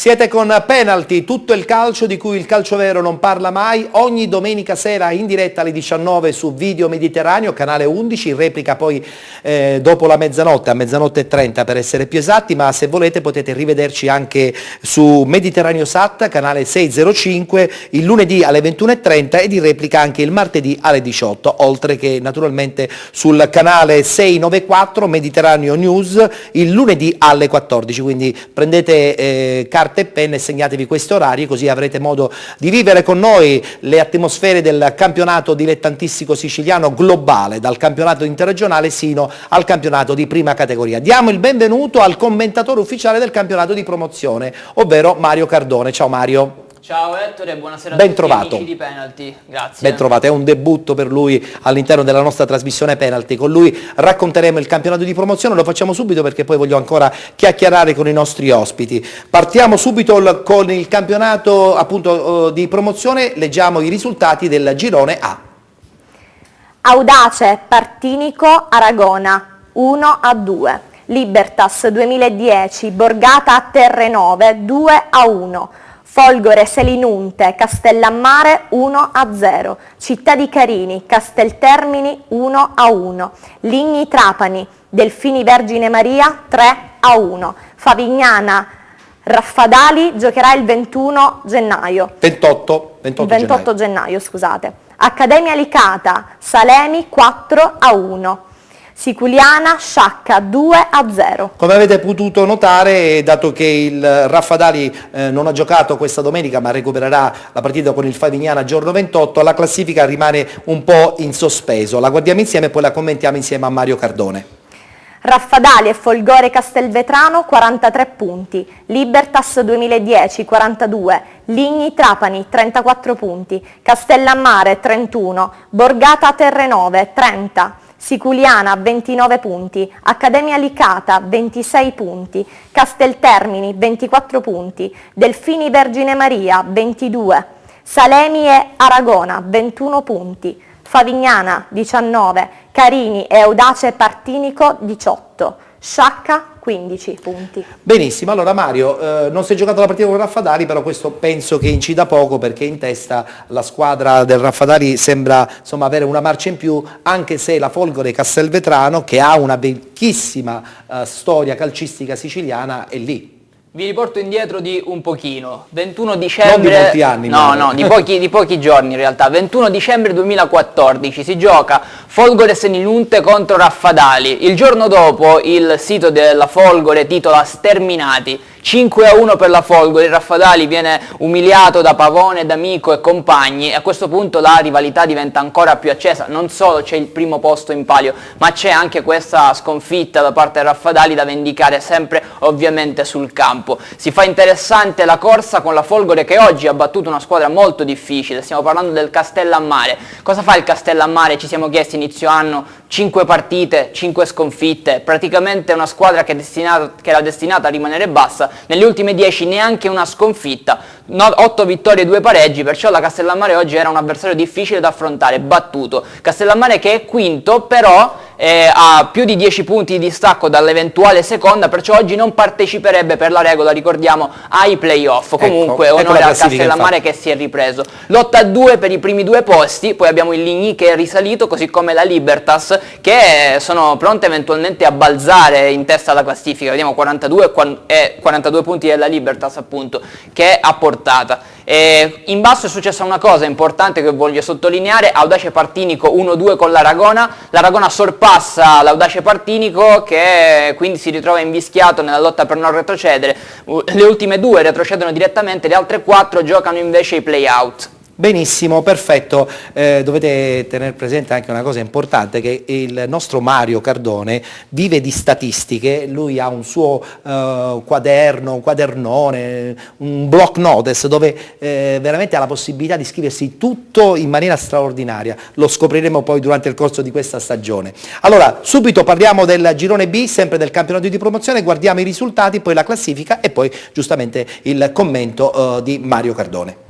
Siete con Penalty, tutto il calcio di cui il calcio vero non parla mai, ogni domenica sera in diretta alle 19 su Video Mediterraneo, canale 11, in replica poi dopo la mezzanotte, a mezzanotte e 30 per essere più esatti, ma se volete potete rivederci anche su Mediterraneo Sat, canale 605, il lunedì alle 21:30 ed in replica anche il martedì alle 18, oltre che naturalmente sul canale 694 Mediterraneo News il lunedì alle 14, quindi prendete carta e penne e segnatevi questi orari, così avrete modo di vivere con noi le atmosfere del campionato dilettantistico siciliano globale, dal campionato interregionale sino al campionato di prima categoria. Diamo il benvenuto al commentatore ufficiale del campionato di promozione, ovvero Mario Cardone. Ciao Mario. Ciao Ettore, buonasera a ben tutti trovato. Amici di Penalty, grazie. Ben trovato, è un debutto per lui all'interno della nostra trasmissione Penalty. Con lui racconteremo il campionato di promozione, lo facciamo subito perché poi voglio ancora chiacchierare con i nostri ospiti. Partiamo subito con il campionato appunto di promozione, leggiamo i risultati del girone A. Audace Partinico Aragona 1-2, Libertas 2010 Borgata a Terrenove 2-1, Folgore Selinunte Castellammare 1-0, Città di Carini Casteltermini 1-1, Ligni Trapani Delfini Vergine Maria 3-1, Favignana Raffadali giocherà il 21 gennaio. 28 gennaio, scusate. Accademia Licata Salemi 4-1. Siculiana Sciacca 2-0. Come avete potuto notare, dato che il Raffadali non ha giocato questa domenica ma recupererà la partita con il Favignana giorno 28, la classifica rimane un po' in sospeso. La guardiamo insieme e poi la commentiamo insieme a Mario Cardone. Raffadali e Folgore Castelvetrano 43 punti, Libertas 2010 42, Ligni Trapani 34 punti, Castellammare 31, Borgata Terrenove 30, Siculiana 29 punti, Accademia Licata 26 punti, Casteltermini 24 punti, Delfini Vergine Maria 22, Salemi e Aragona 21 punti, Favignana 19, Carini e Audace Partinico 18, Sciacca 15 punti. Benissimo, allora Mario, non si è giocato la partita con Raffadali, però questo penso che incida poco perché in testa la squadra del Raffadali sembra insomma avere una marcia in più, anche se la Folgore Castelvetrano, che ha una vecchissima storia calcistica siciliana, è lì. Vi riporto indietro di un pochino, 21 dicembre, non di molti anni, no, di pochi giorni in realtà, 21 dicembre 2014 si gioca Folgore Selinunte contro Raffadali, il giorno dopo il sito della Folgore titola Sterminati, 5-1 per la Folgore, il Raffadali viene umiliato da Pavone, D'Amico e compagni e a questo punto la rivalità diventa ancora più accesa, non solo c'è il primo posto in palio, ma c'è anche questa sconfitta da parte del Raffadali da vendicare sempre ovviamente sul campo. Si fa interessante la corsa con la Folgore che oggi ha battuto una squadra molto difficile, stiamo parlando del Castellammare. Cosa fa il Castellammare? Ci siamo chiesti inizio anno, 5 partite, 5 sconfitte, praticamente una squadra che era destinata a rimanere bassa, nelle ultime 10 neanche una sconfitta, 8 vittorie e 2 pareggi, perciò la Castellammare oggi era un avversario difficile da affrontare, battuto. Castellammare che è quinto, però ha più di 10 punti di distacco dall'eventuale seconda, perciò oggi non parteciperebbe per la regola, ricordiamo, ai playoff. Comunque onore al Castellammare che si è ripreso. Lotta a 2 per i primi 2 posti, poi abbiamo il Ligny che è risalito, così come la Libertas che sono pronte eventualmente a balzare in testa alla classifica. Vediamo 42 punti della Libertas appunto che ha portata. In basso è successa una cosa importante che voglio sottolineare: Audace Partinico 1-2 con l'Aragona, l'Aragona sorpassa l'Audace Partinico che quindi si ritrova invischiato nella lotta per non retrocedere, le ultime 2 retrocedono direttamente, le altre 4 giocano invece i play-out. Benissimo, perfetto. Dovete tenere presente anche una cosa importante, che il nostro Mario Cardone vive di statistiche, lui ha un suo quaderno, un quadernone, un block notes dove veramente ha la possibilità di scriversi tutto in maniera straordinaria. Lo scopriremo poi durante il corso di questa stagione. Allora, subito parliamo del girone B, sempre del campionato di promozione, guardiamo i risultati, poi la classifica e poi giustamente il commento di Mario Cardone.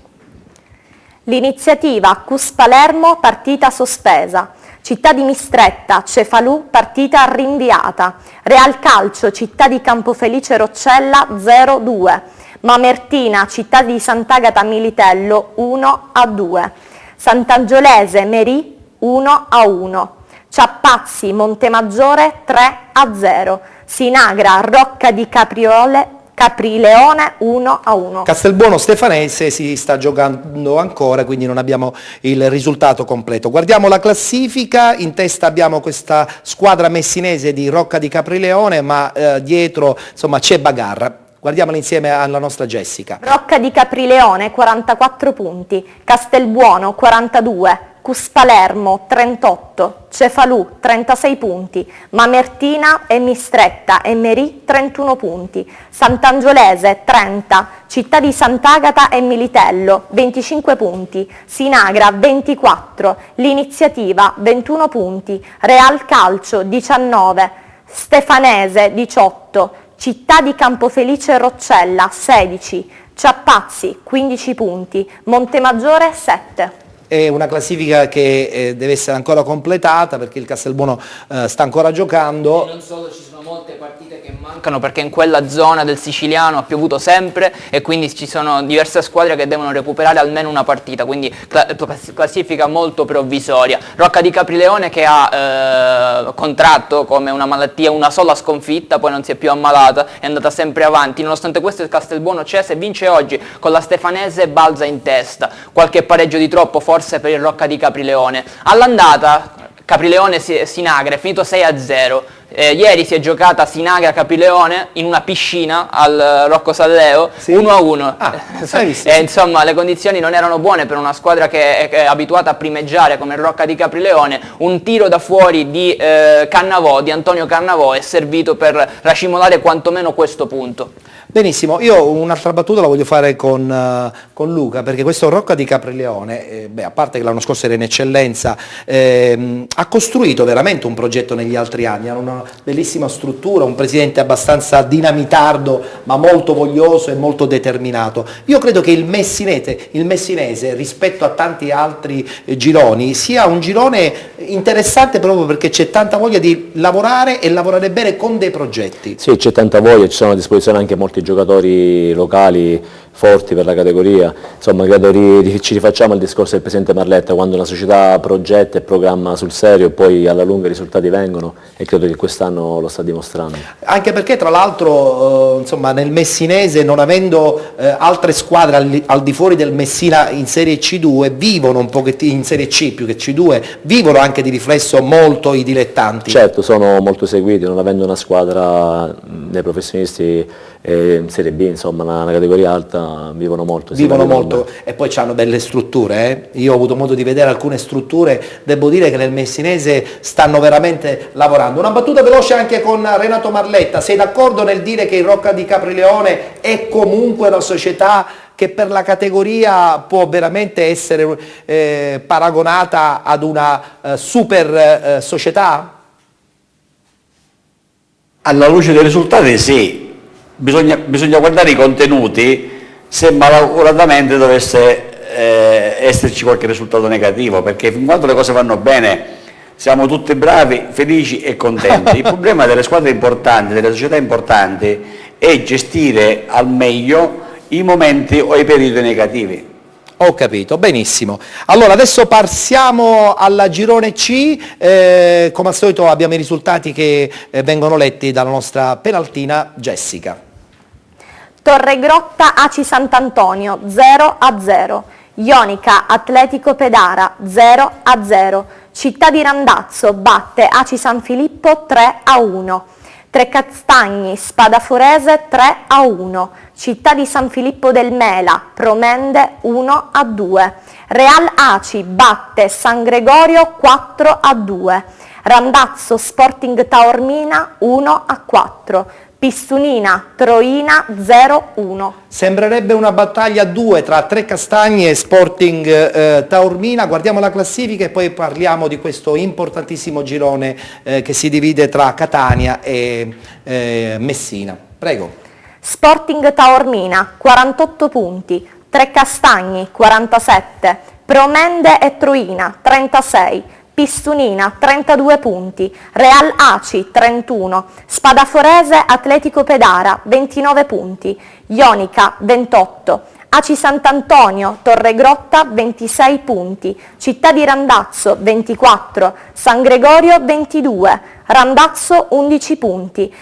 L'iniziativa Cus Palermo partita sospesa, Città di Mistretta, Cefalù partita rinviata, Real Calcio Città di Campofelice Roccella 0-2, Mamertina, Città di Sant'Agata Militello 1-2, Sant'Angiolese Merì 1-1, Ciappazzi Montemaggiore 3-0, Sinagra Rocca di Caprileone 1-1. Castelbuono Stefanese si sta giocando ancora, quindi non abbiamo il risultato completo. Guardiamo la classifica, in testa abbiamo questa squadra messinese di Rocca di Caprileone, ma dietro insomma c'è bagarra. Guardiamola insieme alla nostra Jessica. Rocca di Caprileone 44 punti, Castelbuono 42, Cuspalermo 38, Cefalù 36 punti, Mamertina e Mistretta e Merì 31 punti, Sant'Angiolese 30, Città di Sant'Agata e Militello 25 punti, Sinagra 24, L'Iniziativa 21 punti, Real Calcio 19, Stefanese 18, Città di Campofelice Roccella 16, Ciappazzi 15 punti, Montemaggiore 7. È una classifica che deve essere ancora completata perché il Castelbuono sta ancora giocando. E non solo, ci sono molte partite che mancano perché in quella zona del siciliano ha piovuto sempre e quindi ci sono diverse squadre che devono recuperare almeno una partita, quindi classifica molto provvisoria. Rocca di Caprileone che ha contratto come una malattia una sola sconfitta, poi non si è più ammalata, è andata sempre avanti, nonostante questo il Castelbuono c'è, se vince oggi con la Stefanese balza in testa, qualche pareggio di troppo forse per il Rocca di Caprileone. All'andata Caprileone-Sinagra è finito 6-0. Ieri si è giocata Sinagra-Caprileone in una piscina al Rocco Salleo, sì. 1-1. Hai visto? Insomma, le condizioni non erano buone per una squadra che è abituata a primeggiare come il Rocca di Caprileone. Un tiro da fuori di Cannavò, di Antonio Cannavò, è servito per racimolare quantomeno questo punto. Benissimo, io un'altra battuta la voglio fare con Luca, perché questo Rocca di Caprileone, a parte che l'anno scorso era in eccellenza, ha costruito veramente un progetto negli altri anni, hanno una bellissima struttura, un presidente abbastanza dinamitardo, ma molto voglioso e molto determinato. Io credo che il messinese rispetto a tanti altri gironi sia un girone interessante proprio perché c'è tanta voglia di lavorare e lavorare bene con dei progetti. Sì, c'è tanta voglia, ci sono a disposizione anche molti giocatori locali forti per la categoria, insomma credo ci rifacciamo al discorso del Presidente Marletta, quando una società progetta e programma sul serio poi alla lunga i risultati vengono e credo che quest'anno lo sta dimostrando. Anche perché tra l'altro insomma nel messinese, non avendo altre squadre al di fuori del Messina in Serie C2, vivono un pochettino, in Serie C più che C2, vivono anche di riflesso molto i dilettanti. Certo, sono molto seguiti, non avendo una squadra dei professionisti in Serie B, insomma una categoria alta, vivono molto. E poi hanno belle strutture. Io ho avuto modo di vedere alcune strutture, devo dire che nel messinese stanno veramente lavorando. Una battuta veloce anche con Renato Marletta, sei d'accordo nel dire che il Rocca di Caprileone è comunque una società che per la categoria può veramente essere paragonata ad una super società? Alla luce dei risultati sì, bisogna guardare i contenuti se malauguratamente dovesse esserci qualche risultato negativo, perché fin quando le cose vanno bene siamo tutti bravi, felici e contenti. Il problema delle squadre importanti, delle società importanti, è gestire al meglio i momenti o i periodi negativi. Ho capito, benissimo. Allora adesso passiamo alla girone C, come al solito abbiamo i risultati che vengono letti dalla nostra penaltina Jessica. Torregrotta Aci Sant'Antonio 0-0, Ionica Atletico Pedara 0-0, Città di Randazzo batte Aci San Filippo 3-1, Trecastagni Spadaforese 3-1, Città di San Filippo del Mela Promende 1-2, Real Aci batte San Gregorio 4-2, Randazzo Sporting Taormina 1-4, Pistunina Troina 0-1. Sembrerebbe una battaglia a due tra Trecastagni e Sporting Taormina. Guardiamo la classifica e poi parliamo di questo importantissimo girone che si divide tra Catania e Messina. Prego. Sporting Taormina 48 punti, Trecastagni 47, Promende e Troina 36, Pistunina 32 punti, Real Aci 31, Spadaforese Atletico Pedara 29 punti, Ionica 28, Aci Sant'Antonio Torregrotta 26 punti, Città di Randazzo 24, San Gregorio 22, Randazzo 11 punti,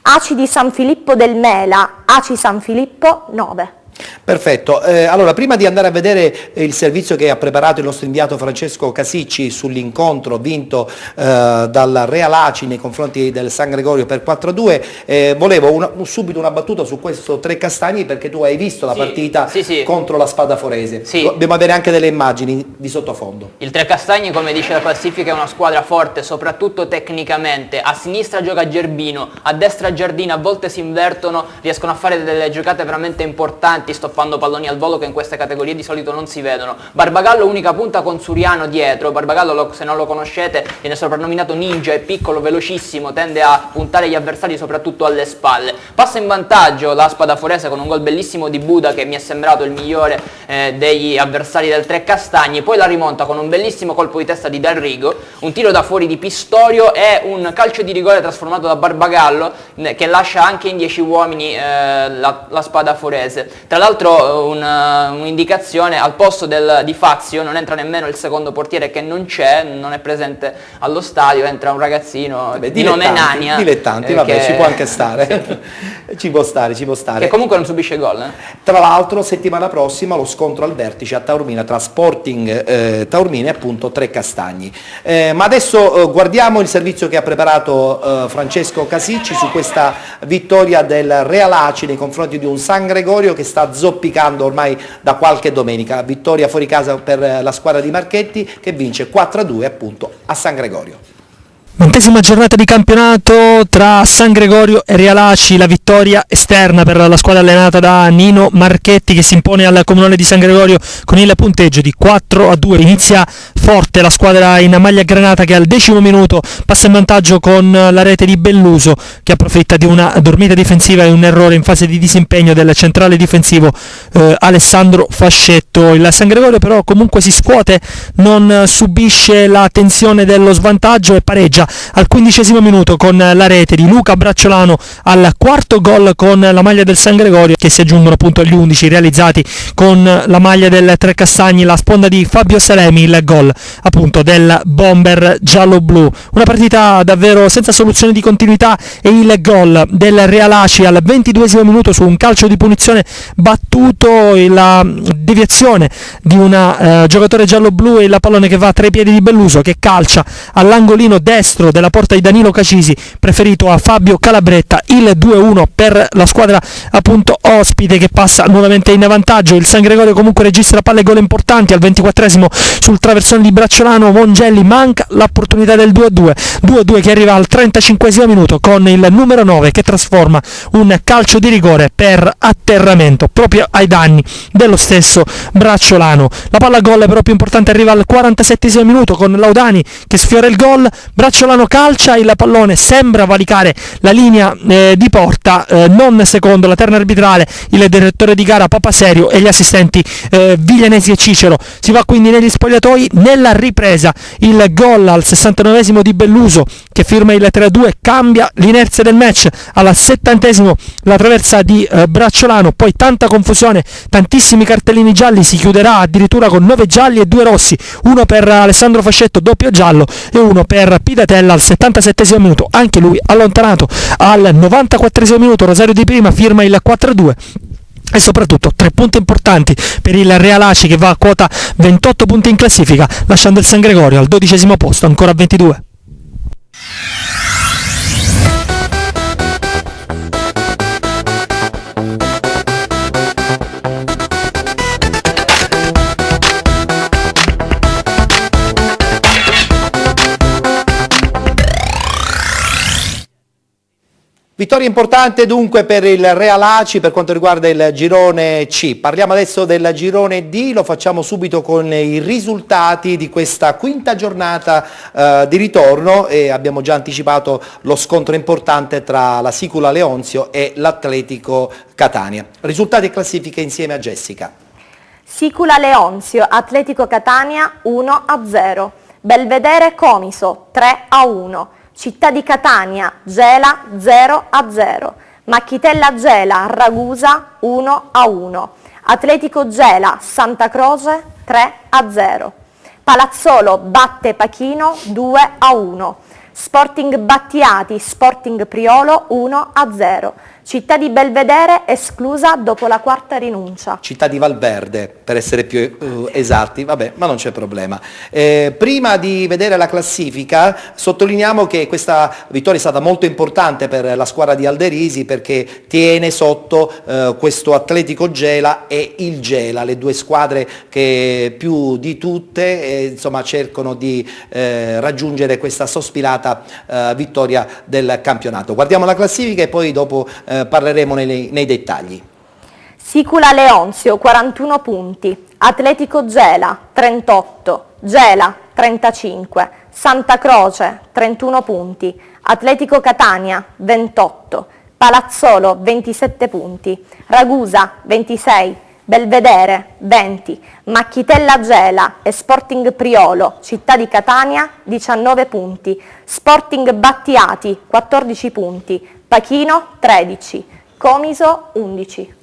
Aci di San Filippo del Mela, Aci San Filippo 9. Perfetto, allora prima di andare a vedere il servizio che ha preparato il nostro inviato Francesco Casicci sull'incontro vinto dal Real Aci nei confronti del San Gregorio per 4-2, volevo subito una battuta su questo Trecastagni, perché tu hai visto la partita contro la Spadaforese. Dobbiamo avere anche delle immagini di sottofondo. Il Trecastagni, come dice la classifica, è una squadra forte soprattutto tecnicamente. A sinistra gioca Gerbino, a destra Giardina, a volte si invertono, riescono a fare delle giocate veramente importanti, stoppando palloni al volo che in queste categorie di solito non si vedono. Barbagallo unica punta con Suriano dietro. Barbagallo, se non lo conoscete, viene soprannominato ninja, è piccolo, velocissimo, tende a puntare gli avversari soprattutto alle spalle. Passa in vantaggio la Spadaforese con un gol bellissimo di Buda, che mi è sembrato il migliore degli avversari del Trecastagni, poi la rimonta con un bellissimo colpo di testa di D'Arrigo, un tiro da fuori di Pistorio e un calcio di rigore trasformato da Barbagallo che lascia anche in 10 uomini la Spadaforese. Tra l'altro un'indicazione: al posto di Fazio non entra nemmeno il secondo portiere, che non c'è, non è presente allo stadio, entra un ragazzino di nome Nania. Dilettanti, vabbè, ci può anche stare, ci può stare. Che comunque non subisce gol. Tra l'altro settimana prossima lo scontro al vertice a Taormina tra Sporting Taormina e appunto Trecastagni. Ma adesso guardiamo il servizio che ha preparato Francesco Casicci su questa vittoria del Real Aci nei confronti di un San Gregorio che sta zoppicando ormai da qualche domenica. Vittoria fuori casa per la squadra di Marchetti, che vince 4-2 appunto a San Gregorio. 20ª giornata di campionato tra San Gregorio e Real Aci, la vittoria esterna per la squadra allenata da Nino Marchetti, che si impone al Comunale di San Gregorio con il punteggio di 4-2. Inizia forte la squadra in maglia granata, che al 10° minuto passa in vantaggio con la rete di Belluso, che approfitta di una dormita difensiva e un errore in fase di disimpegno del centrale difensivo Alessandro Fascetto. Il San Gregorio però comunque si scuote, non subisce la tensione dello svantaggio e pareggia al 15° minuto con la rete di Luca Bracciolano al 4º gol con la maglia del San Gregorio, che si aggiungono appunto agli 11 realizzati con la maglia del Trecastagni. La sponda di Fabio Salemi, il gol appunto del bomber giallo-blu. Una partita davvero senza soluzione di continuità, e il gol del Real Aci al 22° minuto su un calcio di punizione battuto, la deviazione di un giocatore giallo-blu e la pallone che va tra i piedi di Belluso, che calcia all'angolino destro della porta di Danilo Cacisi, preferito a Fabio Calabretta. Il 2-1 per la squadra appunto ospite, che passa nuovamente in vantaggio. Il San Gregorio comunque registra palle gol importanti. Al 24° sul traversone di Bracciolano Mongelli manca l'opportunità del 2-2 che arriva al 35° minuto con il numero 9 che trasforma un calcio di rigore per atterramento proprio ai danni dello stesso Bracciolano. La palla gol però più importante arriva al 47° minuto con Laudani che sfiora il gol. Bracciolano calcia, il pallone sembra valicare la linea di porta, non secondo la terna arbitrale il direttore di gara Papaserio e gli assistenti Viglianesi e Cicero. Si va quindi negli spogliatoi. Nella ripresa il gol al 69° di Belluso, che firma il 3-2, cambia l'inerzia del match. Al 70° la traversa di Bracciolano, poi tanta confusione, tantissimi cartellini gialli, si chiuderà addirittura con 9 gialli e 2 rossi, uno per Alessandro Fascetto, doppio giallo, e uno per Pidatella al 77° minuto, anche lui allontanato. Al 94° minuto Rosario Di Prima firma il 4-2. E soprattutto 3 punti importanti per il Real Aci, che va a quota 28 punti in classifica, lasciando il San Gregorio al 12° posto, ancora a 22. Vittoria importante dunque per il Real Aci per quanto riguarda il girone C. Parliamo adesso del girone D, lo facciamo subito con i risultati di questa quinta giornata di ritorno, e abbiamo già anticipato lo scontro importante tra la Sicula Leonzio e l'Atletico Catania. Risultati e classifiche insieme a Jessica. Sicula Leonzio, Atletico Catania 1-0. Belvedere Comiso 3-1, Città di Catania Gela 0-0, Macchitella Gela Ragusa 1-1, Atletico Gela Santa Croce 3-0, Palazzolo batte Pachino 2-1, Sporting Battiati Sporting Priolo 1-0, Città di Belvedere esclusa dopo la quarta rinuncia. Città di Valverde, per essere più esatti, vabbè, ma non c'è problema. Prima di vedere la classifica, sottolineiamo che questa vittoria è stata molto importante per la squadra di Alderisi, perché tiene sotto questo Atletico Gela e il Gela, le due squadre che più di tutte insomma, cercano di raggiungere questa sospirata vittoria del campionato. Guardiamo la classifica e poi dopo parleremo nei dettagli. Sicula Leonzio 41 punti, Atletico Gela 38, Gela 35, Santa Croce 31 punti, Atletico Catania 28, Palazzolo 27 punti, Ragusa 26, Belvedere 20, Macchitella Gela e Sporting Priolo, Città di Catania 19 punti, Sporting Battiati 14 punti, Pachino 13, Comiso 11.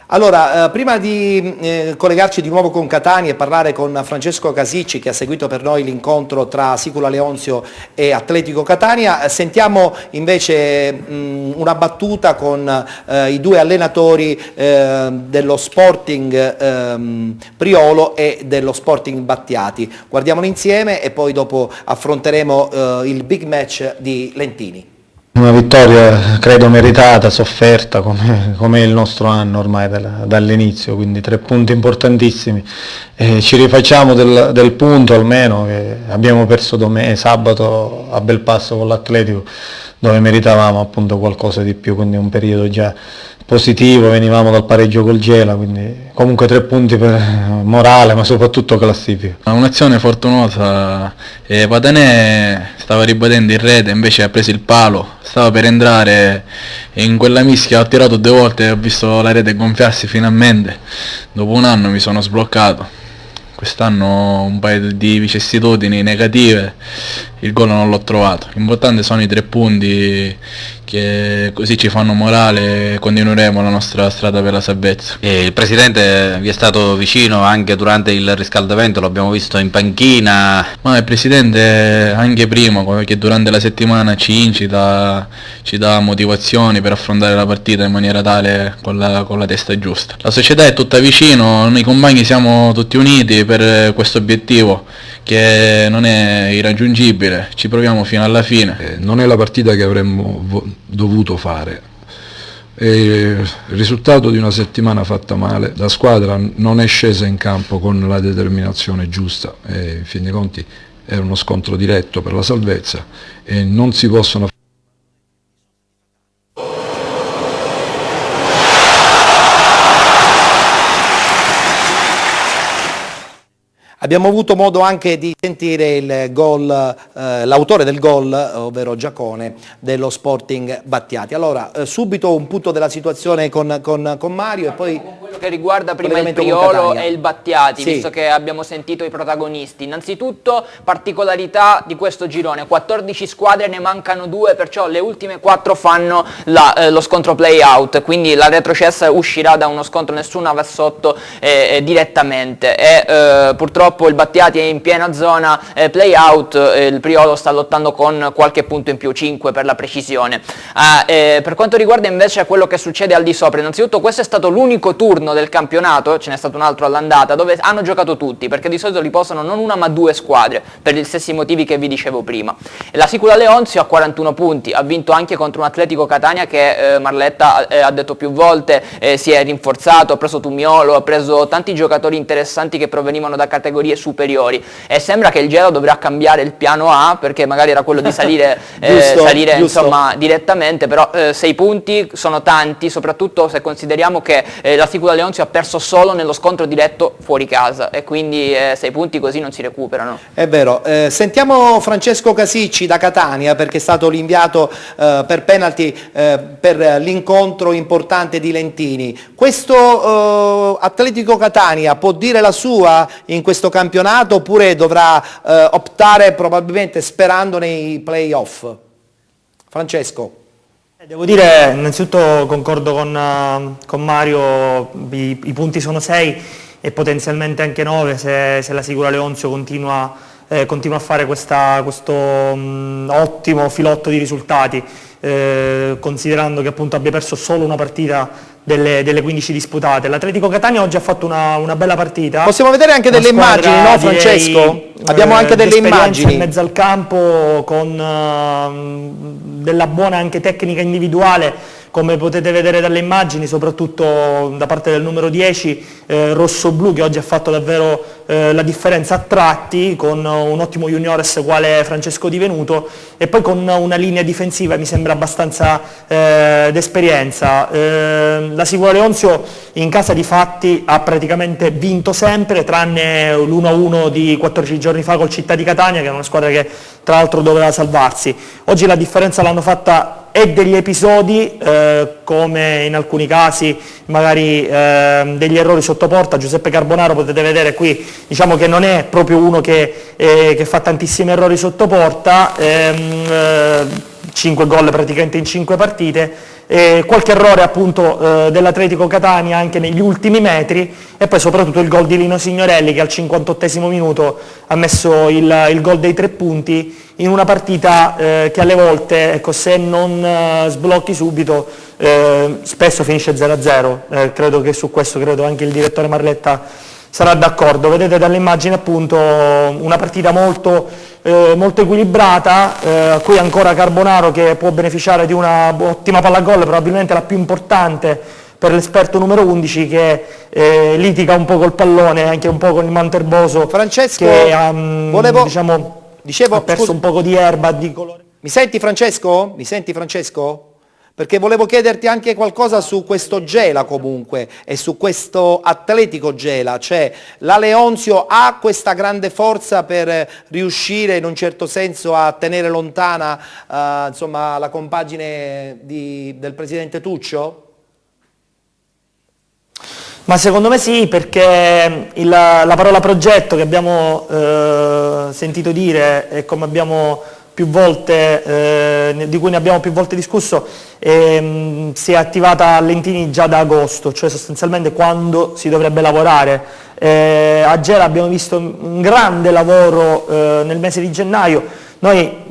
Allora, prima di collegarci di nuovo con Catania e parlare con Francesco Casicci, che ha seguito per noi l'incontro tra Sicula Leonzio e Atletico Catania, sentiamo invece una battuta con i due allenatori dello Sporting Priolo e dello Sporting Battiati. Guardiamolo insieme e poi dopo affronteremo il big match di Lentini. Una vittoria credo meritata, sofferta come il nostro anno ormai dall'inizio, quindi 3 punti importantissimi. Ci rifacciamo del punto almeno che abbiamo perso sabato a Belpasso con l'Atletico, dove meritavamo appunto qualcosa di più, quindi un periodo già positivo, venivamo dal pareggio col Gela, quindi comunque 3 punti per morale ma soprattutto classifica. Un'azione fortunosa, Patanè stava ribadendo in rete, invece ha preso il palo, stava per entrare in quella mischia, ho tirato 2 volte e ho visto la rete gonfiarsi finalmente. Dopo un anno mi sono sbloccato. Quest'anno un paio di vicissitudini negative, il gol non l'ho trovato. L'importante sono i 3 punti che così ci fanno morale e continueremo la nostra strada per la salvezza. E il Presidente vi è stato vicino anche durante il riscaldamento, lo abbiamo visto in panchina. Ma il Presidente anche prima, che durante la settimana ci incita, ci dà motivazioni per affrontare la partita in maniera tale con la testa giusta. La società è tutta vicino, noi compagni siamo tutti uniti per questo obiettivo che non è irraggiungibile, ci proviamo fino alla fine. Non è la partita che avremmo dovuto fare, è il risultato di una settimana fatta male, la squadra non è scesa in campo con la determinazione giusta e in fin dei conti era uno scontro diretto per la salvezza e non si possono Abbiamo avuto modo anche di sentire il gol, l'autore del gol, ovvero Giacone, dello Sporting Battiati. Allora, subito un punto della situazione con Mario e poi... Con quello che riguarda prima il Priolo e il Battiati, sì, visto che abbiamo sentito i protagonisti. Innanzitutto, particolarità di questo girone, 14 squadre, ne mancano 2, perciò le ultime 4 fanno lo scontro play-out, quindi la retrocessa uscirà da uno scontro, nessuna va sotto direttamente. E purtroppo il Battiati è in piena zona play-out, il Priolo sta lottando con qualche punto in più, 5 per la precisione. Per quanto riguarda invece quello che succede al di sopra, innanzitutto questo è stato l'unico turno del campionato, ce n'è stato un altro all'andata, dove hanno giocato tutti, perché di solito li possono non una ma 2 squadre, per gli stessi motivi che vi dicevo prima. La Sicula Leonzio ha 41 punti, ha vinto anche contro un Atletico Catania che Marletta ha detto più volte, si è rinforzato, ha preso Tumiolo, ha preso tanti giocatori interessanti che provenivano da categorie superiori e sembra che il Gela dovrà cambiare il piano A, perché magari era quello di salire, giusto. Insomma direttamente, però 6 punti sono tanti, soprattutto se consideriamo che la Sicula Leonzio ha perso solo nello scontro diretto fuori casa e quindi 6 punti così non si recuperano. È vero. Sentiamo Francesco Casicci da Catania, perché è stato l'inviato per penalty per l'incontro importante di Lentini. Questo Atletico Catania può dire la sua in questo campionato oppure dovrà optare probabilmente sperando nei play-off? Francesco. Devo dire, innanzitutto concordo con Mario, i punti sono 6 e potenzialmente anche 9 se la Sicura Leonzio continua a fare questo ottimo filotto di risultati, considerando che appunto abbia perso solo una partita delle 15 disputate. L'Atletico Catania oggi ha fatto una bella partita. Possiamo vedere anche delle immagini, no Francesco? Abbiamo anche delle immagini. In mezzo al campo con della buona anche tecnica individuale, come potete vedere dalle immagini, soprattutto da parte del numero 10 rosso-blu, che oggi ha fatto davvero la differenza a tratti, con un ottimo juniores quale Francesco Di Venuto, e poi con una linea difensiva mi sembra abbastanza d'esperienza. La Sicura Leonzio in casa di fatti ha praticamente vinto sempre, tranne l'1-1 di 14 giorni fa col Città di Catania, che è una squadra che tra l'altro doveva salvarsi. Oggi la differenza l'hanno fatta e degli episodi, come in alcuni casi magari degli errori sotto porta. Giuseppe Carbonaro, potete vedere qui, diciamo che non è proprio uno che fa tantissimi errori sotto porta, 5 gol praticamente in 5 partite, qualche errore appunto dell'Atletico Catania anche negli ultimi metri, e poi soprattutto il gol di Lino Signorelli, che al 58esimo minuto ha messo il gol dei 3 punti in una partita che alle volte, ecco, se non sblocchi subito, spesso finisce 0-0. Credo che su questo anche il direttore Marletta sarà d'accordo. Vedete dalle immagini appunto una partita molto equilibrata, qui ancora Carbonaro che può beneficiare di una ottima palla gol, probabilmente la più importante per l'esperto numero 11, che litiga un po' col pallone, anche un po' con il Manterboso. Francesco, che dicevo, ha perso un poco di erba, di colore. Mi senti Francesco? Perché volevo chiederti anche qualcosa su questo Gela comunque e su questo Atletico Gela, cioè la Leonzio ha questa grande forza per riuscire in un certo senso a tenere lontana insomma, la compagine del presidente Tuccio? Ma secondo me sì, perché la parola progetto che abbiamo sentito dire e come abbiamo più volte, di cui ne abbiamo più volte discusso, si è attivata a Lentini già da agosto, cioè sostanzialmente quando si dovrebbe lavorare. A Gela abbiamo visto un grande lavoro nel mese di gennaio. Noi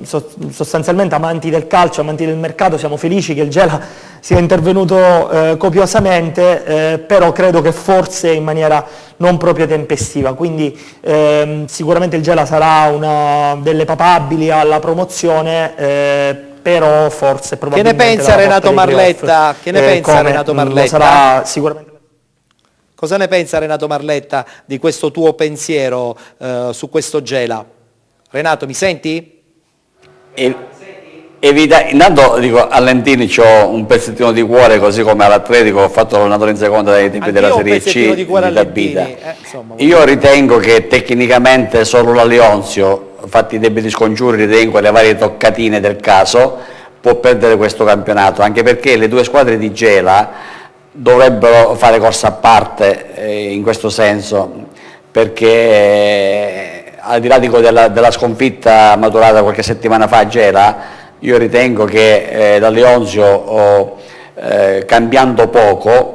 sostanzialmente amanti del calcio, amanti del mercato, siamo felici che il Gela sia intervenuto copiosamente, però credo che forse in maniera non proprio tempestiva, quindi sicuramente il Gela sarà una delle papabili alla promozione, però forse probabilmente... Che ne pensa Renato Marletta? Sarà sicuramente... Cosa ne pensa Renato Marletta di questo tuo pensiero su questo Gela? Renato, mi senti? Intanto dico, a Lentini c'ho un pezzettino di cuore, così come all'Atletico ho fatto l'allenatore in seconda dai tempi della Serie C di Tabita. Io ritengo che tecnicamente solo la Leonzio, fatti i debiti scongiuri, ritengo le varie toccatine del caso, può perdere questo campionato, anche perché le due squadre di Gela dovrebbero fare corsa a parte in questo senso, perché al di là della sconfitta maturata qualche settimana fa a Gela, io ritengo che la Leonzio, cambiando poco,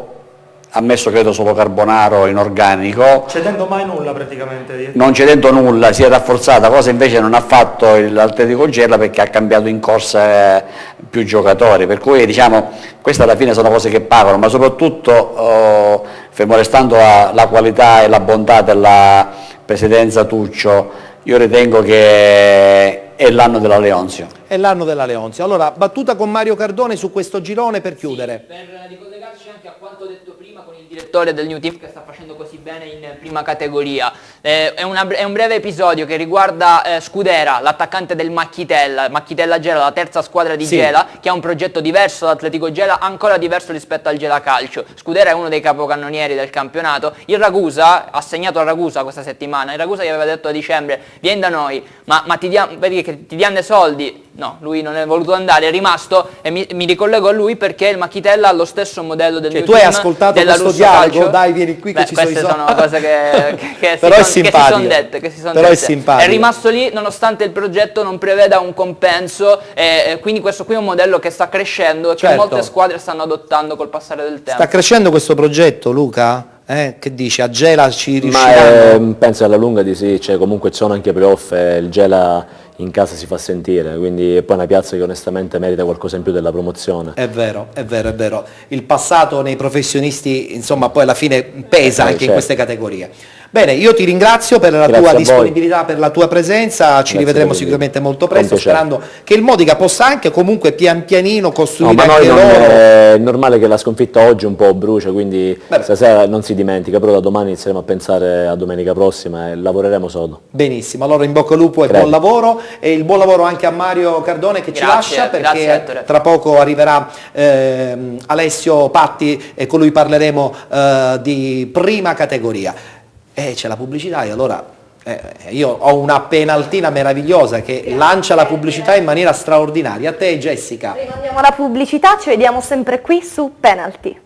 ha messo credo solo Carbonaro in organico, cedendo mai nulla praticamente, non cedendo nulla, si è rafforzata, cosa invece non ha fatto l'Atletico Gela, perché ha cambiato in corsa più giocatori, per cui diciamo queste alla fine sono cose che pagano, ma soprattutto fermo restando la qualità e la bontà della presidenza Tuccio, io ritengo che è l'anno della Leonzio. È l'anno della Leonzio. Allora, battuta con Mario Cardone su questo girone per chiudere. Sì, per ricollegarci anche a quanto detto prima con il direttore del New Team che sta facendo così bene in prima categoria. È un breve episodio che riguarda Scudera, l'attaccante del Macchitella Gela, la terza squadra di Gela, che ha un progetto diverso dall'Atletico Gela, ancora diverso rispetto al Gela Calcio. Scudera è uno dei capocannonieri del campionato. Il Ragusa, assegnato a Ragusa questa settimana, il Ragusa gli aveva detto a dicembre: vieni da noi, ma ti diamo dei soldi. no, lui non è voluto andare, è rimasto, e mi ricollego a lui perché il Machitella ha lo stesso modello del mio tu hai team, ascoltato della questo Russo dialogo? Calcio. Dai, vieni qui che ci sono i queste soldi. sono cose che Però è si simpatico. sono dette. Che si son Però è dette. simpatico. È rimasto lì nonostante il progetto non preveda un compenso, e quindi questo qui è un modello che sta crescendo e che Certo. molte squadre stanno adottando col passare del tempo. Sta crescendo questo progetto, Luca? Che dici? A Gela ci Ma riusciranno? penso alla lunga di sì, cioè, comunque ci sono anche playoff e il Gela in casa si fa sentire, quindi è poi una piazza che onestamente merita qualcosa in più della promozione. È vero, è vero, è vero. Il passato nei professionisti, insomma, poi alla fine pesa anche in certo. queste categorie. Bene, io ti ringrazio per la Grazie tua a voi. disponibilità, per la tua presenza, ci Grazie rivedremo per sicuramente molto con presto, piacere. sperando che il Modica possa anche comunque pian pianino No, costruire ma noi anche non, loro. è normale che la sconfitta oggi un po' brucia, quindi Beh. stasera non si dimentica, però da domani inizieremo a pensare a domenica prossima e lavoreremo sodo. Benissimo, allora in bocca al lupo e Grazie. buon lavoro, e il buon lavoro anche a Mario Cardone che ci Grazie, lascia, grazie, perché Ettore. tra poco arriverà Alessio Patti e con lui parleremo di prima categoria. E c'è la pubblicità, e allora io ho una penaltina meravigliosa che lancia la pubblicità in maniera straordinaria. A te, Jessica. Rimandiamo alla pubblicità, ci vediamo sempre qui su Penalty.